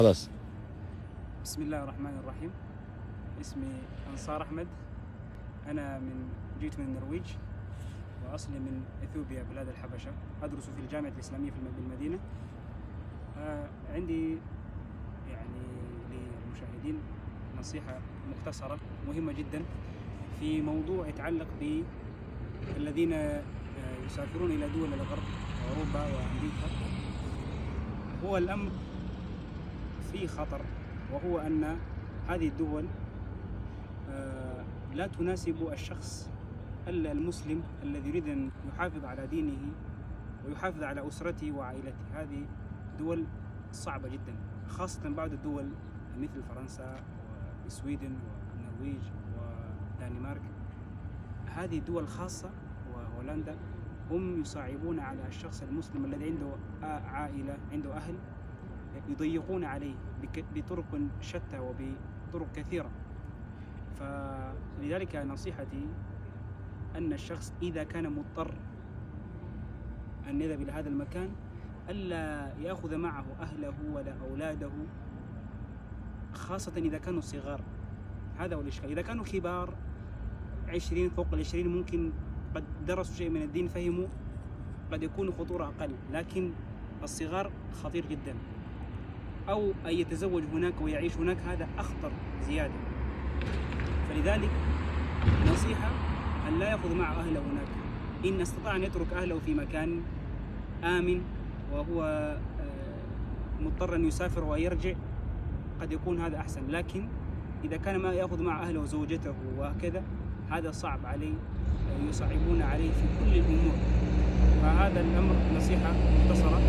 خلاص. بسم الله الرحمن الرحيم. اسمي أنصار أحمد. أنا جيت من النرويج وأصلي من إثيوبيا بلاد الحبشة. أدرس في الجامعة الإسلامية بالمدينة. عندي يعني للمشاهدين نصيحة مختصرة مهمة جدا في موضوع يتعلق بالذين يسافرون إلى دول الغرب وأوروبا وأمريكا. هو الأمر فيه خطر، وهو أن هذه الدول لا تناسب الشخص المسلم الذي يريد أن يحافظ على دينه ويحافظ على أسرته وعائلته. هذه دول صعبة جدا، خاصة بعض الدول مثل فرنسا والسويدن والنرويج ودنمارك. هذه الدول خاصة وهولندا هم يصعبون على الشخص المسلم الذي عنده عائلة، عنده أهل، يضيقون عليه بطرق شتى وبطرق كثيرة. فلذلك نصيحتي أن الشخص إذا كان مضطر أن يذهب إلى هذا المكان ألا يأخذ معه أهله ولا أولاده، خاصة إذا كانوا صغار. هذا هو الإشكال. إذا كانوا كبار 20 فوق 20 ممكن قد درسوا شيء من الدين فهموا، قد يكون خطورة أقل، لكن الصغار خطير جدا. أو أن يتزوج هناك ويعيش هناك، هذا أخطر زيادة. فلذلك نصيحة أن لا يأخذ معه أهله هناك. إن استطاع أن يترك أهله في مكان آمن وهو مضطر أن يسافر ويرجع، قد يكون هذا أحسن. لكن إذا كان ما يأخذ مع أهله وزوجته وهكذا، هذا صعب عليه، يصعبون عليه في كل الأمور. فهذا الأمر نصيحة مختصرة.